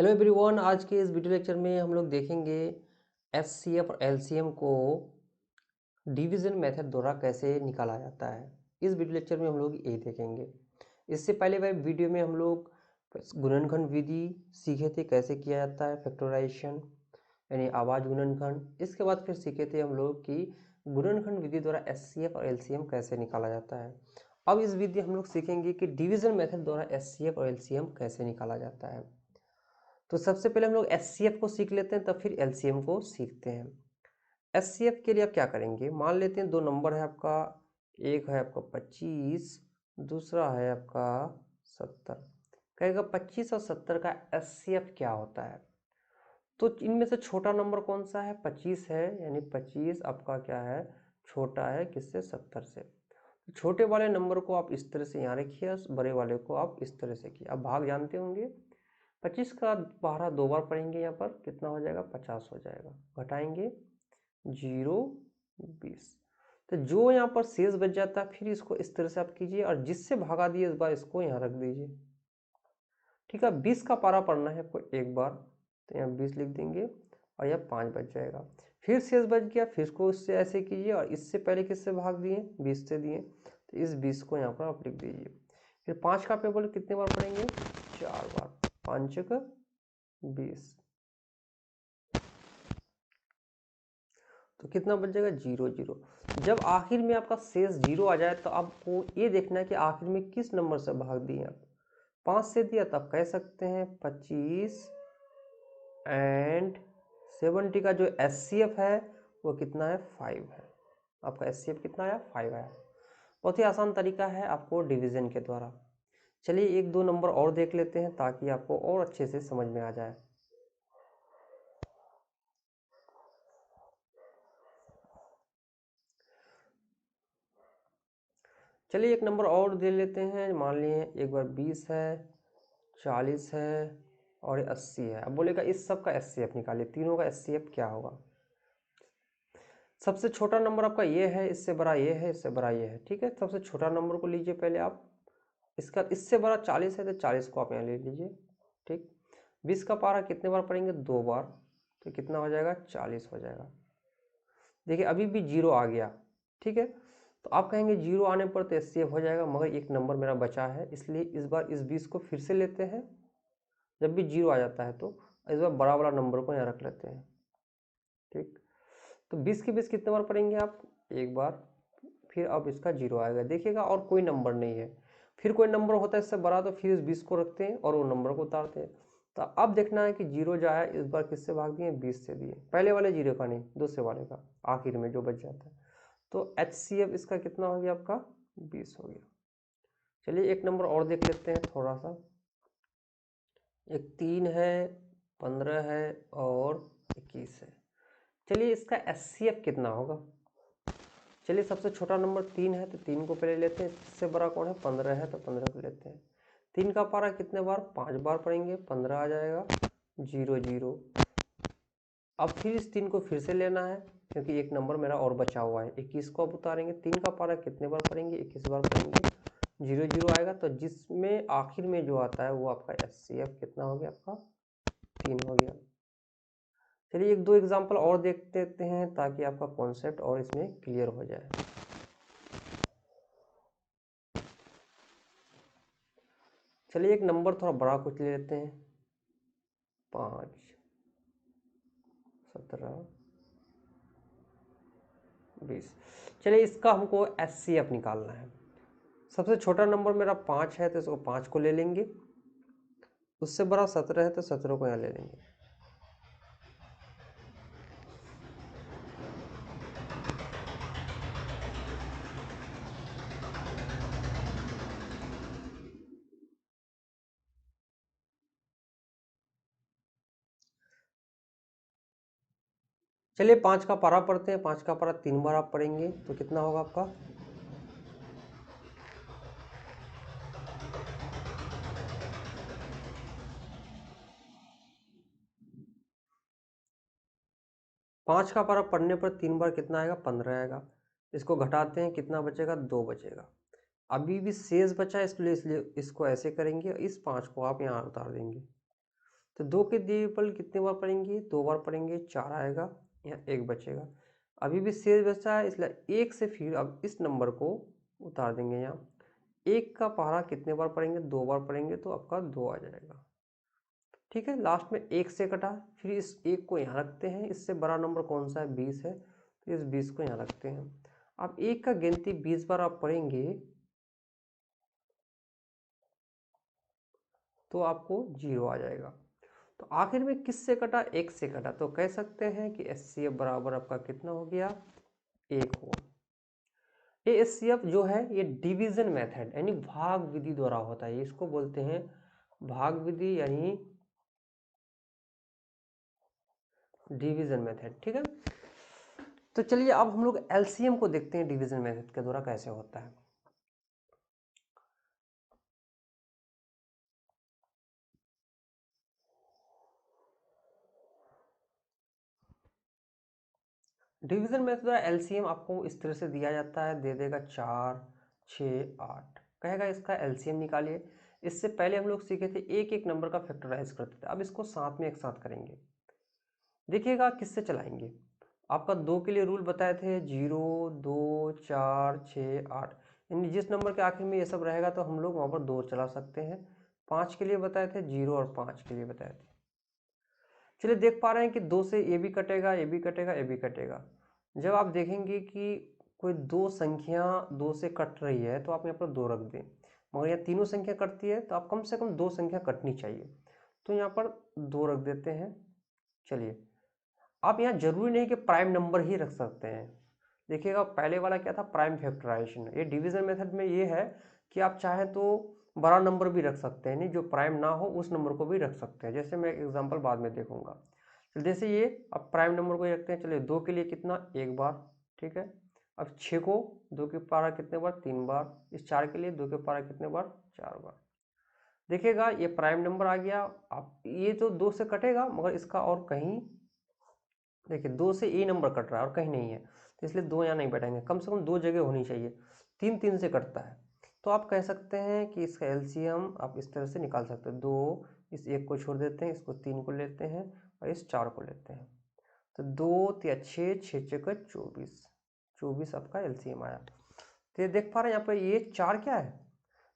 Hello everyone, आज के इस वीडियो लेक्चर में हम लोग देखेंगे एचसीएफ और एलसीएम को डिवीजन मेथड द्वारा कैसे निकाला जाता है। इस वीडियो लेक्चर में हम लोग यही देखेंगे। इससे पहले वह वीडियो में हम लोग गुणनखंड विधि सीखे थे, कैसे किया जाता है फैक्टराइजेशन यानी आवाज गुणनखंड। इसके बाद फिर सीखे थे हम लोग कि गुणनखंड विधि द्वारा एचसीएफ और एलसीएम कैसे निकाला जाता है। अब इस विधि हम लोग सीखेंगे कि डिवीजन मेथड द्वारा एचसीएफ और एलसीएम कैसे निकाला जाता है। तो सबसे पहले हम लोग एचसीएफ को सीख लेते हैं, तब फिर एलसीएम को सीखते हैं। एचसीएफ के लिए आप क्या करेंगे, मान लेते हैं दो नंबर है आपका, एक है आपका 25, दूसरा है आपका 70। कहेगा 25 और 70 का एचसीएफ क्या होता है। तो इनमें से छोटा नंबर कौन सा है, 25 है, यानी 25 आपका क्या है, छोटा है किससे, 70 से। तो छोटे वाले नंबर को आप इस तरह से यहाँ रखिए, बड़े वाले को आप इस तरह से किए। आप भाग जानते होंगे, 25 का 12 दो बार पढ़ेंगे, यहाँ पर कितना हो जाएगा, 50 हो जाएगा। घटाएंगे 0, 20। तो जो यहाँ पर शेष बच जाता है, फिर इसको इस तरह से आप कीजिए और जिससे भागा दिए इस बार इसको यहाँ रख दीजिए। ठीक है, 20 का पारा पढ़ना है आपको एक बार, तो यहाँ 20 लिख देंगे और यह 5 बच जाएगा। फिर शेष बच गया, फिर इसको इससे ऐसे कीजिए और इससे पहले किससे भाग दिए, 20 से दिए, तो इस 20 को यहाँ पर आप लिख दीजिए। फिर 5 का पेपर कितने बार पढ़ेंगे, 4 बार, 5 का 20। तो कितना बच जाएगा, 0, 0। जब आखिर में आपका शेष 0 आ जाए तो आपको ये देखना है कि आखिर में किस नंबर से भाग दिए आप। 5 से दिया तो आप कह सकते हैं 25 एंड 70 का जो एचसीएफ है वो कितना है, 5 है। आपका एचसीएफ कितना आया, 5 आया। बहुत ही आसान तरीका है आपको डिवीजन के द्वारा। चलिए एक दो नंबर और देख लेते हैं ताकि आपको और अच्छे से समझ में आ जाए। चलिए एक नंबर और दे लेते हैं, मान लिए एक बार 20 है, 40 है और 80 है। अब बोलेगा इस सब का एचसीएफ निकालिए, तीनों का एचसीएफ क्या होगा। सबसे छोटा नंबर आपका ये है, इससे बड़ा ये है, इससे बड़ा ये है। ठीक है, सबसे छोटा नंबर को लीजिए पहले आप, इसका इससे बड़ा 40 है तो 40 को आप यहाँ ले लीजिए। ठीक, 20 का पारा कितने बार पढ़ेंगे, 2 बार, तो कितना हो जाएगा, 40 हो जाएगा। देखिए अभी भी 0 आ गया। ठीक है, तो आप कहेंगे 0 आने पर तो एचसीएफ हो जाएगा, मगर एक नंबर मेरा बचा है, इसलिए इस बार इस 20 को फिर से लेते हैं। जब भी 0 आ जाता है तो इस बार बड़ा वाला नंबर को यहाँ रख लेते हैं। ठीक, तो 20 के 20 कितने बार पढ़ेंगे आप, एक बार, फिर अब इसका 0 आएगा। देखिएगा और कोई नंबर नहीं है, फिर कोई नंबर होता है इससे बड़ा तो फिर इस 20 को रखते हैं और वो नंबर को उतारते हैं। तो अब देखना है कि 0 जो है इस बार किससे भाग दिए, 20 से दिए, पहले वाले 0 का नहीं, दूसरे वाले का, आखिर में जो बच जाता है। तो एचसीएफ इसका कितना हो गया आपका, 20 हो गया। चलिए एक नंबर और देख लेते हैं थोड़ा सा। एक 3 है, 15 है और 21 है। चलिए इसका एचसीएफ कितना होगा। चलिए सबसे छोटा नंबर 3 है तो 3 को पहले लेते हैं, इससे बड़ा कौन है, 15 है तो 15 को लेते हैं। 3 का पारा कितने बार, 5 बार पढ़ेंगे, 15 आ जाएगा, 0, 0। अब फिर इस 3 को फिर से लेना है क्योंकि एक नंबर मेरा और बचा हुआ है, 21 को अब उतारेंगे। 3 का पारा कितने बार पढ़ेंगे, 21 बार पढ़ेंगे, 0, 0 आएगा। तो जिसमें आखिर में जो आता है वो आपका एचसीएफ कितना हो गया, आपका 3 हो गया। चलिए एक दो एग्जाम्पल और देख देते हैं ताकि आपका कॉन्सेप्ट और इसमें क्लियर हो जाए। चलिए एक नंबर थोड़ा बड़ा कुछ ले लेते हैं, 5, 17, 20। चलिए इसका हमको एचसीएफ निकालना है। सबसे छोटा नंबर मेरा 5 है तो इसको 5 को ले लेंगे, उससे बड़ा 17 है तो 17 को यहाँ ले लेंगे। चलिए 5 का पारा पढ़ते हैं, 5 का पारा 3 बार आप पढ़ेंगे तो कितना होगा आपका, 5 का पारा पढ़ने पर 3 बार कितना आएगा, 15 आएगा। इसको घटाते हैं, कितना बचेगा, 2 बचेगा। अभी भी शेष बचा है, इसलिए इसको ऐसे करेंगे, इस 5 को आप यहाँ उतार देंगे। तो 2 के डिविजिबल कितने बार पढ़ेंगे, 2 बार पढ़ेंगे, 4 आएगा, यहाँ 1 बचेगा। अभी भी शेष बचा है, इसलिए 1 से फिर अब इस नंबर को उतार देंगे यहाँ। 1 का पहाड़ा कितने बार पढ़ेंगे, 2 बार पढ़ेंगे, तो आपका 2 आ जाएगा। ठीक है, लास्ट में 1 से कटा, फिर इस 1 को यहाँ रखते हैं। इससे बड़ा नंबर कौन सा है, 20 है, तो इस 20 को यहाँ रखते हैं। अब 1 का गिनती 20 बार आप पढ़ेंगे तो आपको 0 आ जाएगा। तो आखिर में किससे कटा, 1 से कटा, तो कह सकते हैं कि एचसीएफ बराबर आपका कितना हो गया, 1 हो। ये एचसीएफ जो है ये डिवीजन मेथड यानी भाग विधि द्वारा होता है, इसको बोलते हैं भाग विधि यानी डिवीजन मेथड। ठीक है, तो चलिए अब हम लोग एलसीएम को देखते हैं डिवीजन मेथड के द्वारा कैसे होता है। डिवीजन मेथड द्वारा एलसीएम आपको इस तरह से दिया जाता है, दे देगा 4, 6, 8, कहेगा इसका एलसीएम निकालिए। इससे पहले हम लोग सीखे थे एक एक नंबर का फैक्टराइज करते थे, अब इसको साथ में एक साथ करेंगे। देखिएगा किससे चलाएंगे, आपका 2 के लिए रूल बताए थे, 0, 2, 4, 6, 8, यानी जिस नंबर के आखिर में ये सब रहेगा तो हम लोग वहाँ पर 2 चला सकते हैं। 5 के लिए बताए थे, 0 और 5 के लिए बताए थे। चलिए देख पा रहे हैं कि 2 से ये भी कटेगा, ये भी कटेगा, ये भी कटेगा। जब आप देखेंगे कि कोई 2 संख्या 2 से कट रही है तो आप यहाँ पर 2 रख दें, मगर यहाँ तीनों संख्या कटती है तो आप कम से कम 2 संख्या कटनी चाहिए, तो यहाँ पर 2 रख देते हैं। चलिए आप यहाँ जरूरी नहीं कि प्राइम नंबर ही रख सकते हैं। देखिएगा पहले वाला क्या था, प्राइम फैक्टराइजेशन। ये डिवीजन मेथड में ये है कि आप चाहे तो बड़ा नंबर भी रख सकते हैं, नहीं जो प्राइम ना हो उस नंबर को भी रख सकते हैं, जैसे मैं एग्जांपल बाद में देखूंगा। तो जैसे ये अब प्राइम नंबर को ही रखते हैं। चलिए 2 के लिए कितना, 1 बार, ठीक है। अब 6 को 2 के पारा कितने बार, 3 बार। इस 4 के लिए 2 के पारा कितने बार, 4 बार। देखिएगा ये प्राइम नंबर आ गया। अब ये तो 2 से कटेगा, मगर इसका और कहीं देखिए 2 से ए नंबर कट रहा है और कहीं नहीं है, तो इसलिए 2 यहाँ नहीं बैठेंगे, कम से कम 2 जगह होनी चाहिए। 3 3 से कटता है, तो आप कह सकते हैं कि इसका एलसीएम आप इस तरह से निकाल सकते हैं। 2, इस 1 को छोड़ देते हैं, इसको 3 को लेते हैं और इस 4 को लेते हैं, तो 2 3 6, 6 6 24, 24 आपका एलसीएम आया। तो ये देख पा रहे हैं यहाँ पर ये 4 क्या है,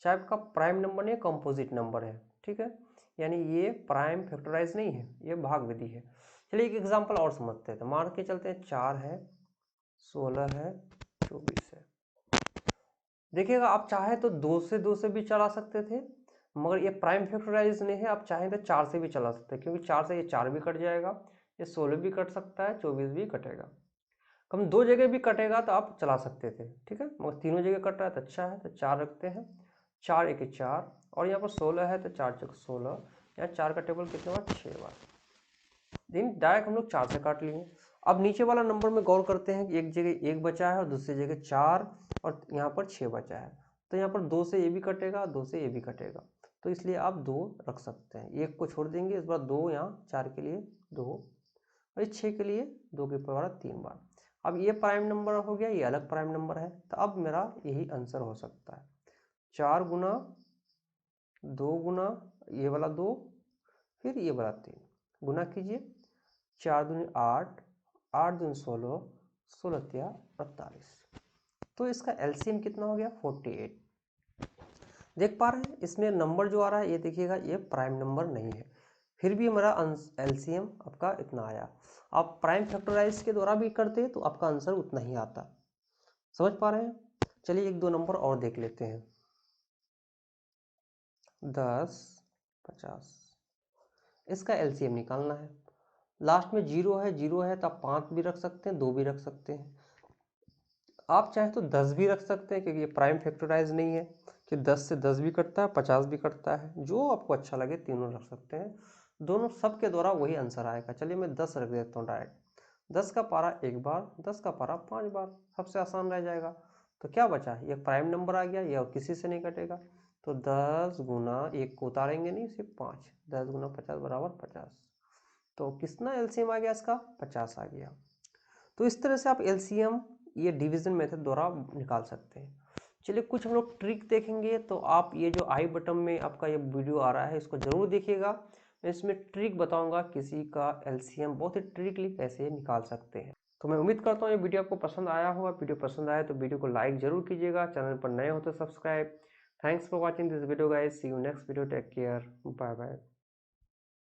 4 आपका प्राइम नंबर नहीं, कंपोजिट नंबर है। ठीक है, यानी ये प्राइम फैक्टराइज नहीं है, ये भाग विधि है। चलिए एक एग्जांपल और समझते हैं, तो मान के चलते हैं 4 है, 16 है, 24 है। देखिएगा आप चाहे तो 2 से भी चला सकते थे, मगर ये प्राइम फैक्टराइज नहीं है, आप चाहें तो 4 से भी चला सकते हैं, क्योंकि 4 से ये 4 भी कट जाएगा, ये 16 भी कट सकता है, 24 भी कटेगा। कम 2 जगह भी कटेगा तो आप चला सकते थे, ठीक है, मगर तीनों जगह कट रहा है तो अच्छा है, तो 4 रखते हैं। 4 1 4, और यहाँ पर 16 है तो 4 4 16, यहाँ 4 का टेबल कितने बार, 6 बार। लेकिन डायरेक्ट हम लोग 4 से काट लिए। अब नीचे वाला नंबर में गौर करते हैं कि एक जगह 1 बचा है और दूसरी जगह 4, और यहाँ पर 6 बचा है, तो यहाँ पर 2 से ये भी कटेगा, 2 से ये भी कटेगा, तो इसलिए आप 2 रख सकते हैं। 1 को छोड़ देंगे, इस बार 2 यहाँ 4 के लिए 2, और 6 के लिए 2 के पावर 3 बार। अब ये प्राइम नंबर हो गया, ये अलग प्राइम नंबर है, तो अब मेरा यही आंसर हो सकता है। 4 गुना 2 गुना ये वाला 2, फिर ये वाला 3, गुना कीजिए। 4 दूनी 8, 8 दूनी 16, 16 तिया 48, तो इसका एलसीएम कितना हो गया, 48। देख पा रहे हैं इसमें नंबर जो आ रहा है, ये देखिएगा ये प्राइम नंबर नहीं है, फिर भी हमारा एलसीएम आपका इतना आया। आप प्राइम फैक्टराइज के द्वारा भी करते तो आपका आंसर उतना ही आता। समझ पा रहे हैं। चलिए एक दो नंबर और देख लेते हैं। 10, 50, इसका एलसीएम निकालना है। लास्ट में 0 है, 0 है तो आप 5 भी रख सकते हैं, 2 भी रख सकते हैं। आप चाहें तो 10 भी रख सकते हैं, क्योंकि ये प्राइम फैक्टराइज नहीं है कि 10 से 10 भी कटता है, 50 भी कटता है, जो आपको अच्छा लगे तीनों रख सकते हैं। दोनों सब के द्वारा वही आंसर आएगा। चलिए मैं 10 रख देता हूँ डायरेक्ट। 10 का पारा 1 बार, 10 का पारा 5 बार, सबसे आसान रह जाएगा। तो क्या बचा, ये प्राइम नंबर आ गया, ये और किसी से नहीं कटेगा, तो 10 गुना 1 को उतारेंगे नहीं, सिर्फ 5, 10 गुना 50 बराबर 50। तो कितना एलसीएम आ गया इसका, 50 आ गया। तो इस तरह से आप एलसीएम ये डिवीजन मेथड द्वारा निकाल सकते हैं। चलिए कुछ हम लोग ट्रिक देखेंगे, तो आप ये जो आई बटन में आपका ये वीडियो आ रहा है इसको जरूर देखिएगा। इसमें ट्रिक बताऊंगा किसी का एलसीएम बहुत ही ट्रिकली कैसे निकाल सकते हैं। तो मैं उम्मीद करता हूँ ये वीडियो आपको पसंद आया होगा। वीडियो पसंद आया तो वीडियो को लाइक जरूर कीजिएगा, चैनल पर नए हो तो subscribe. Thanks for watching this video guys, see you next video, take care, bye bye.